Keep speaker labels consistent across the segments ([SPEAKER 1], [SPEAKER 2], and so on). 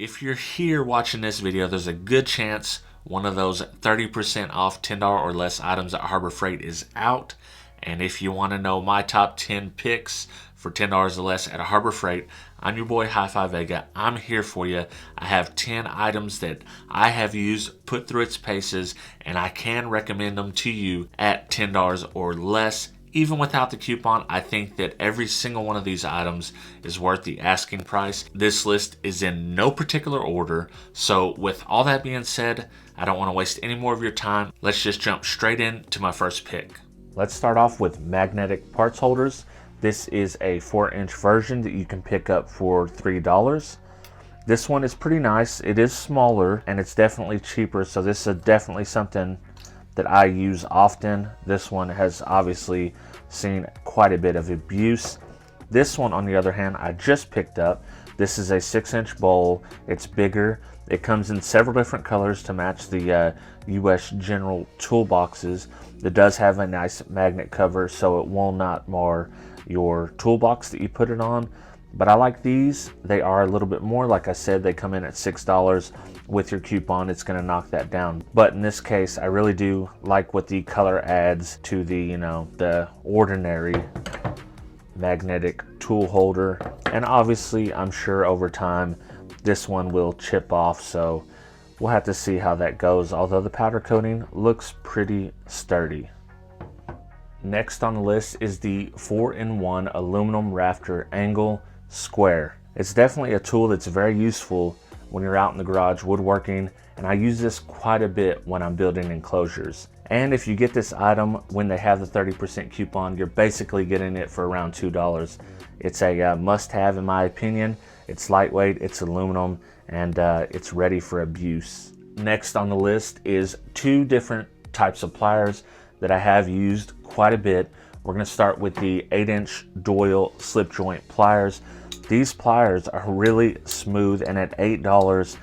[SPEAKER 1] If you're here watching this video, there's a good chance one of those 30% off $10 or less items at Harbor Freight is out. And if you want to know my top 10 picks for $10 or less at Harbor Freight, I'm your boy HifiVega. I'm here for you. I have 10 items that I have used, put through its paces, and I can recommend them to you at $10 or less. Even without the coupon, I think that every single one of these items is worth the asking price. This list is in no particular order. So with all that being said, I don't want to waste any more of your time. Let's just jump straight into my first pick. Let's start off with magnetic parts holders. This is a 4-inch version that you can pick up for $3. This one is pretty nice. It is smaller and it's definitely cheaper. So this is definitely something that I use often. This one has obviously seen quite a bit of abuse. This one, on the other hand, I just picked up. This is a 6-inch bowl. It's bigger. It comes in several different colors to match the US General toolboxes. It does have a nice magnet cover, so it will not mar your toolbox that you put it on. But I like these. They are a little bit more. Like I said, they come in at $6. With your coupon, it's going to knock that down. But in this case, I really do like what the color adds to the, the ordinary magnetic tool holder. And obviously, I'm sure over time, this one will chip off. So we'll have to see how that goes. Although the powder coating looks pretty sturdy. Next on the list is the 4-in-1 aluminum rafter angle square. It's definitely a tool that's very useful when you're out in the garage woodworking, and I use this quite a bit when I'm building enclosures. And if you get this item when they have the 30% coupon, you're basically getting it for around $2. It's a must-have in my opinion. It's lightweight, it's aluminum, and it's ready for abuse. Next on the list is 2 different types of pliers that I have used quite a bit. We're going to start with the 8-inch Doyle slip joint pliers. These pliers are really smooth, and at $8,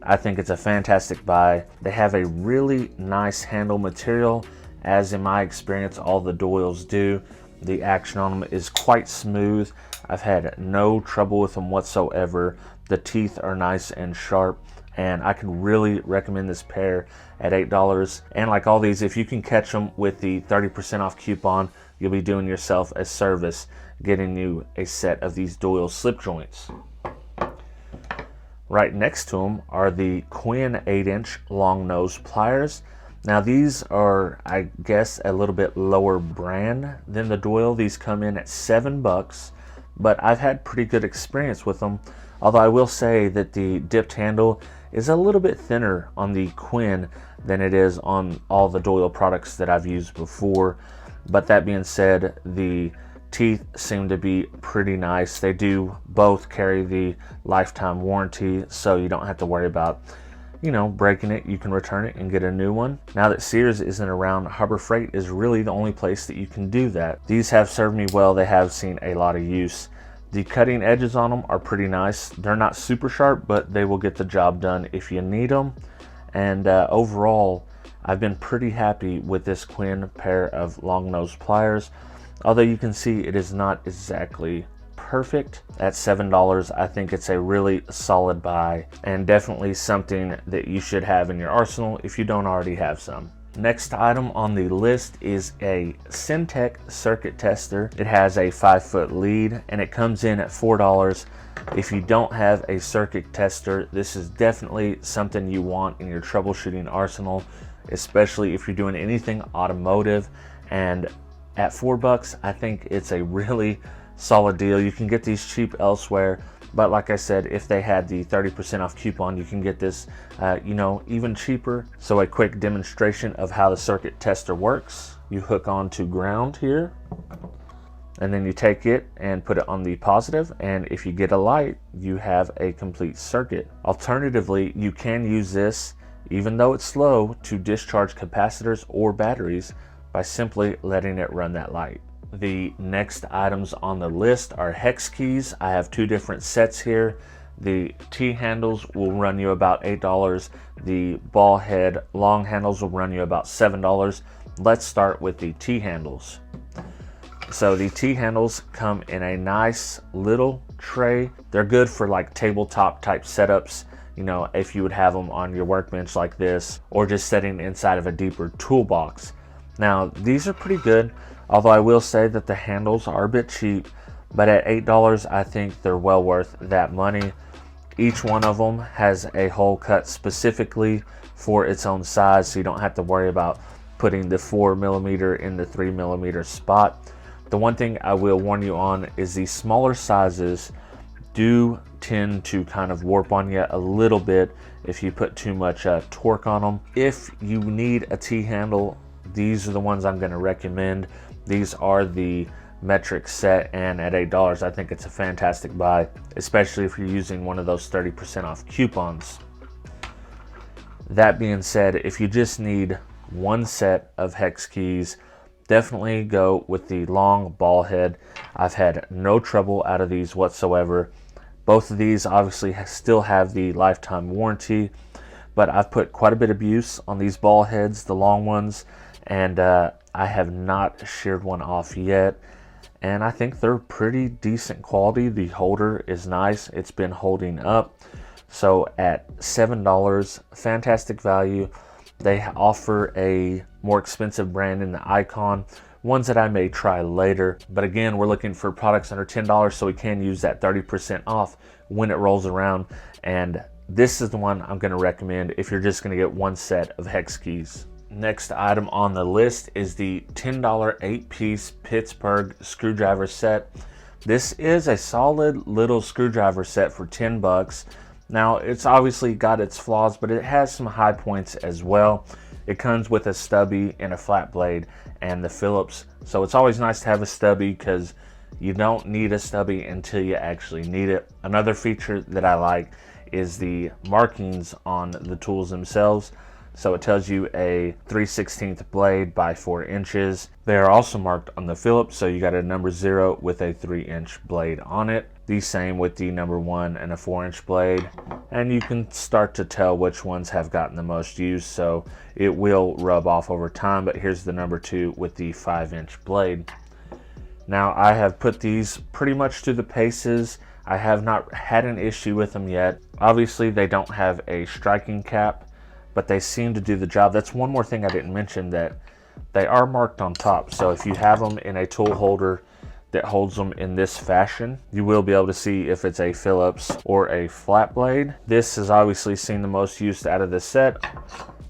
[SPEAKER 1] I think it's a fantastic buy. They have a really nice handle material, as in my experience all the Doyles do. The action on them is quite smooth. I've had no trouble with them whatsoever. The teeth are nice and sharp, and I can really recommend this pair at $8. And like all these, if you can catch them with the 30% off coupon, you'll be doing yourself a service getting you a set of these Doyle slip joints. Right next to them are the Quinn 8-inch long nose pliers. Now these are, I guess, a little bit lower brand than the Doyle. These come in at $7, but I've had pretty good experience with them. Although I will say that the dipped handle is a little bit thinner on the Quinn than it is on all the Doyle products that I've used before. But that being said, the teeth seem to be pretty nice. They do both carry the lifetime warranty, so you don't have to worry about, breaking it. You can return it and get a new one. Now that Sears isn't around, Harbor Freight is really the only place that you can do that. These have served me well. They have seen a lot of use. The cutting edges on them are pretty nice. They're not super sharp, but they will get the job done if you need them. And overall, I've been pretty happy with this Quinn pair of long nose pliers. Although you can see it is not exactly perfect. At $7, I think it's a really solid buy, and definitely something that you should have in your arsenal if you don't already have some. Next item on the list is a Syntec circuit tester. It has a 5-foot lead and it comes in at $4. If you don't have a circuit tester, this is definitely something you want in your troubleshooting arsenal, especially if you're doing anything automotive. And at $4, I think it's a really solid deal. You can get these cheap elsewhere, but like I said, if they had the 30% off coupon, you can get this, even cheaper. So a quick demonstration of how the circuit tester works. You hook on to ground here, and then you take it and put it on the positive, and if you get a light, you have a complete circuit. Alternatively, you can use this, even though it's slow, to discharge capacitors or batteries by simply letting it run that light. The next items on the list are hex keys. I have 2 different sets here. The T handles will run you about $8. The ball head long handles will run you about $7. Let's start with the T handles. So the T handles come in a nice little tray. They're good for like tabletop type setups. you know, if you would have them on your workbench like this, or just setting inside of a deeper toolbox. Now, these are pretty good, although I will say that the handles are a bit cheap, but at $8, I think they're well worth that money. Each one of them has a hole cut specifically for its own size, so you don't have to worry about putting the 4mm in the 3mm spot. The one thing I will warn you on is the smaller sizes do tend to kind of warp on you a little bit if you put too much torque on them. If you need a T-handle, these are the ones I'm going to recommend. These are the metric set, and at $8 I think it's a fantastic buy, especially if you're using one of those 30% off coupons. That being said, if you just need one set of hex keys, definitely go with the long ball head. I've had no trouble out of these whatsoever. Both of these obviously still have the lifetime warranty, but I've put quite a bit of use on these ball heads, the long ones, and I have not sheared one off yet. And I think they're pretty decent quality. The holder is nice. It's been holding up. So at $7, fantastic value. They offer a more expensive brand in the Icon, ones that I may try later. But again, we're looking for products under $10, so we can use that 30% off when it rolls around. And this is the one I'm going to recommend if you're just going to get one set of hex keys. Next item on the list is the $10 8-piece Pittsburgh screwdriver set. This is a solid little screwdriver set for 10 bucks. Now, it's obviously got its flaws, but it has some high points as well. It comes with a stubby and a flat blade and the Phillips. So it's always nice to have a stubby because you don't need a stubby until you actually need it. Another feature that I like is the markings on the tools themselves. So it tells you a 3/16 blade by 4 inches. They are also marked on the Phillips, so you got a number 0 with a 3-inch blade on it. The same with the number 1 and a 4-inch blade. And you can start to tell which ones have gotten the most use, so it will rub off over time. But here's the number 2 with the 5-inch blade. Now, I have put these pretty much to the paces. I have not had an issue with them yet. Obviously, they don't have a striking cap, but they seem to do the job. That's one more thing I didn't mention, that they are marked on top. So if you have them in a tool holder that holds them in this fashion, you will be able to see if it's a Phillips or a flat blade. This has obviously seen the most use out of the set,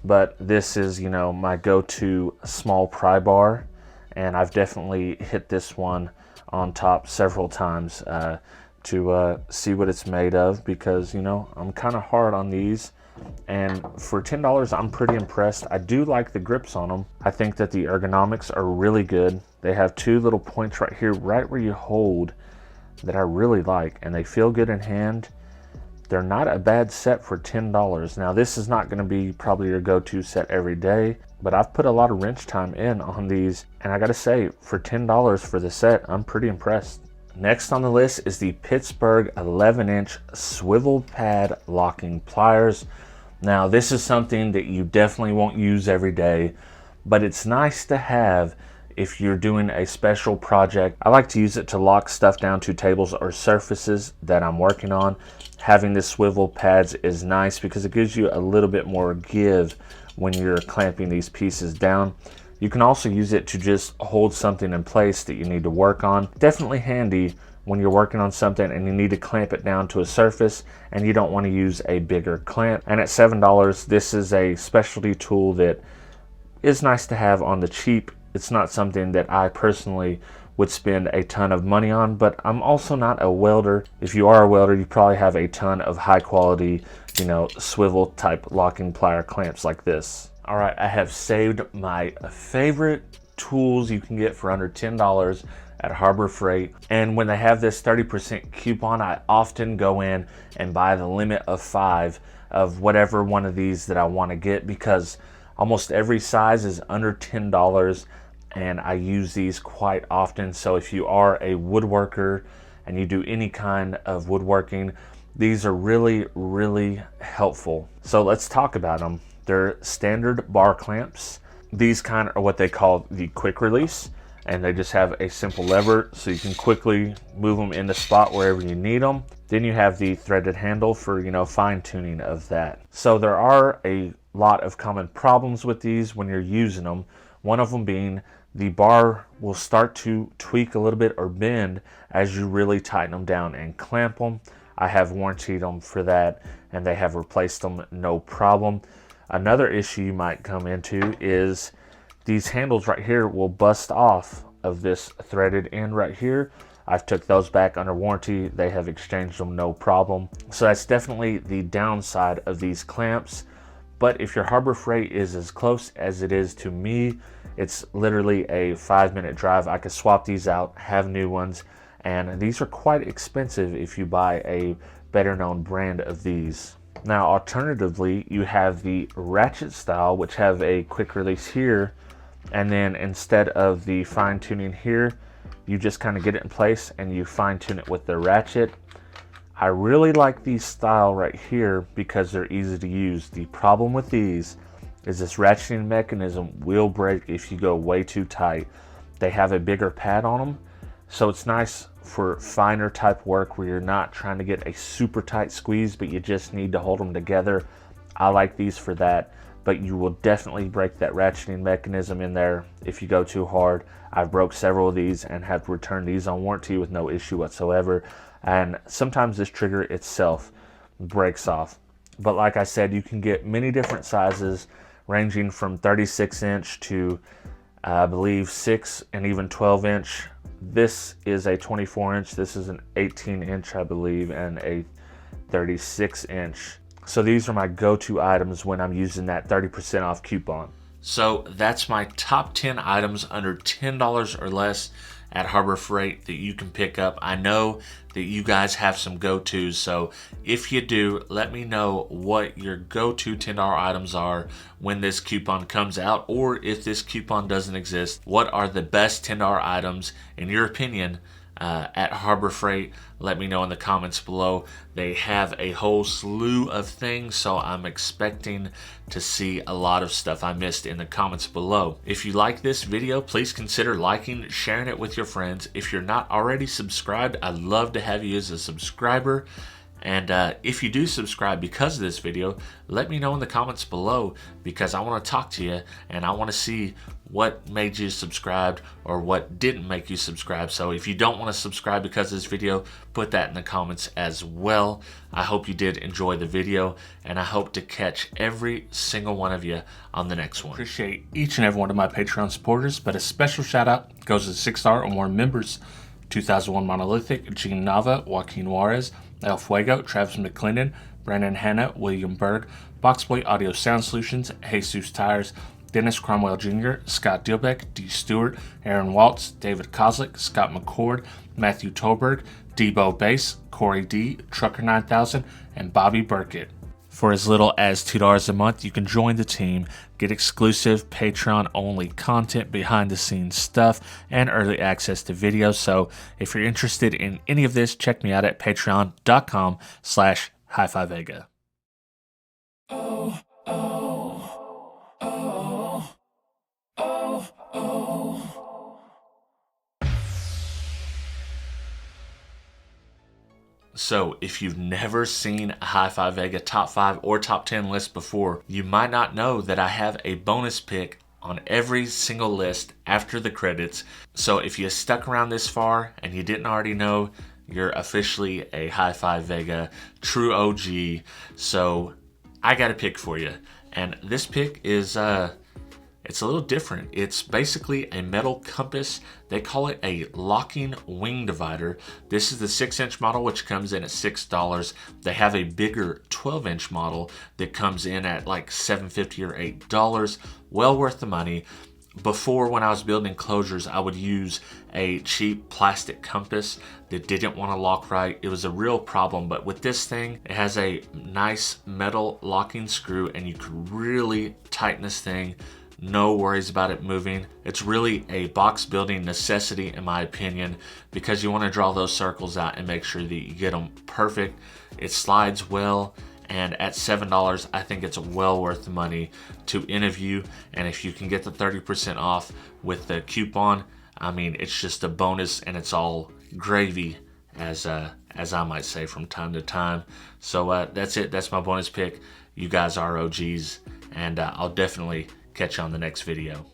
[SPEAKER 1] but this is, you know, my go-to small pry bar, and I've definitely hit this one on top several times to see what it's made of, because, you know, I'm kind of hard on these. And for $10, I'm pretty impressed. I do like the grips on them. I think that the ergonomics are really good. They have 2 little points right here, right where you hold, that I really like, and they feel good in hand. They're not a bad set for $10. Now, this is not going to be probably your go-to set every day, but I've put a lot of wrench time in on these, and I gotta say, for $10 for the set, I'm pretty impressed. Next on the list is the Pittsburgh 11-inch swivel pad locking pliers. Now, this is something that you definitely won't use every day, but it's nice to have if you're doing a special project. I like to use it to lock stuff down to tables or surfaces that I'm working on. Having the swivel pads is nice because it gives you a little bit more give when you're clamping these pieces down. You can also use it to just hold something in place that you need to work on. Definitely handy when you're working on something and you need to clamp it down to a surface and you don't want to use a bigger clamp. And at $7, this is a specialty tool that is nice to have on the cheap. It's not something that I personally would spend a ton of money on, but I'm also not a welder. If you are a welder, you probably have a ton of high quality, you know, swivel type locking plier clamps like this. All right, I have saved my favorite tools you can get for under $10 at Harbor Freight. And when they have this 30% coupon, I often go in and buy the limit of 5 of whatever one of these that I want to get, because almost every size is under $10 and I use these quite often. So if you are a woodworker and you do any kind of woodworking, these are really, really helpful. So let's talk about them. They're standard bar clamps. These kind are what they call the quick release, and they just have a simple lever so you can quickly move them in the spot wherever you need them. Then you have the threaded handle for, you know, fine tuning of that. So there are a lot of common problems with these when you're using them. One of them being the bar will start to tweak a little bit or bend as you really tighten them down and clamp them. I have warrantied them for that, and they have replaced them no problem. Another issue you might come into is these handles right here will bust off of this threaded end right here. I've took those back under warranty. They have exchanged them no problem. So that's definitely the downside of these clamps. But if your Harbor Freight is as close as it is to me, it's literally a 5-minute drive. I could swap these out, have new ones, and these are quite expensive if you buy a better known brand of these. Now, alternatively, you have the ratchet style, which have a quick release here, and then instead of the fine tuning here, you just kind of get it in place and you fine tune it with the ratchet. I really like these style right here because they're easy to use. The problem with these is this ratcheting mechanism will break if you go way too tight. They have a bigger pad on them, so it's nice for finer type work where you're not trying to get a super tight squeeze, but you just need to hold them together. I like these for that, but you will definitely break that ratcheting mechanism in there if you go too hard. I've broke several of these and have returned these on warranty with no issue whatsoever. And sometimes this trigger itself breaks off. But like I said, you can get many different sizes ranging from 36 inch to I believe 6 and even 12 inch. This is a 24 inch, this is an 18 inch I believe, and a 36 inch. So these are my go-to items when I'm using that 30% off coupon. So that's my top 10 items under $10 or less at Harbor Freight that you can pick up. I know that you guys have some go-tos, so if you do, let me know what your go-to $10 items are when this coupon comes out, or if this coupon doesn't exist, what are the best $10 items in your opinion at Harbor Freight? Let me know in the comments below. They have a whole slew of things, so I'm expecting to see a lot of stuff I missed in the comments below. If you like this video, please consider liking, sharing it with your friends. If you're not already subscribed, I'd love to have you as a subscriber. And if you do subscribe because of this video, let me know in the comments below, because I want to talk to you and I want to see what made you subscribed or what didn't make you subscribe. So if you don't want to subscribe because of this video, put that in the comments as well. I hope you did enjoy the video, and I hope to catch every single one of you on the next one. Appreciate each and every one of my Patreon supporters, but a special shout out goes to 6-star or more members: 2001 Monolithic, Gene Nava, Joaquin Juarez, HifiVega, Travis McClendon, Brandon Hanna, William Berg, Boxboy Audio Sound Solutions, Jesus Tires, Dennis Cromwell Jr., Scott Dilbeck, D. Stewart, Aaron Waltz, David Kozlik, Scott McCord, Matthew Tolberg, Debo Bass, Corey D., Trucker 9000, and Bobby Burkett. For as little as $2 a month, you can join the team, get exclusive Patreon-only content, behind-the-scenes stuff, and early access to videos. So if you're interested in any of this, check me out at patreon.com/HifiVega. So if you've never seen a HifiVega top 5 or top 10 list before, you might not know that I have a bonus pick on every single list after the credits. So if you stuck around this far and you didn't already know, you're officially a HifiVega true OG. So I got a pick for you. And this pick is it's a little different. It's basically a metal compass. They call it a locking wing divider. This is the 6-inch model, which comes in at $6. They have a bigger 12-inch model that comes in at like $7.50 or $8. Well worth the money. Before, when I was building enclosures, I would use a cheap plastic compass that didn't want to lock right. It was a real problem, but with this thing, it has a nice metal locking screw, and you could really tighten this thing. No worries about it moving. It's really a box building necessity in my opinion, because you want to draw those circles out and make sure that you get them perfect. It slides well, and at $7, I think it's well worth the money to interview. And if you can get the 30% off with the coupon, I mean, it's just a bonus, and it's all gravy, as I might say from time to time. So that's it. That's my bonus pick. You guys are OGs, and I'll definitely catch you on the next video.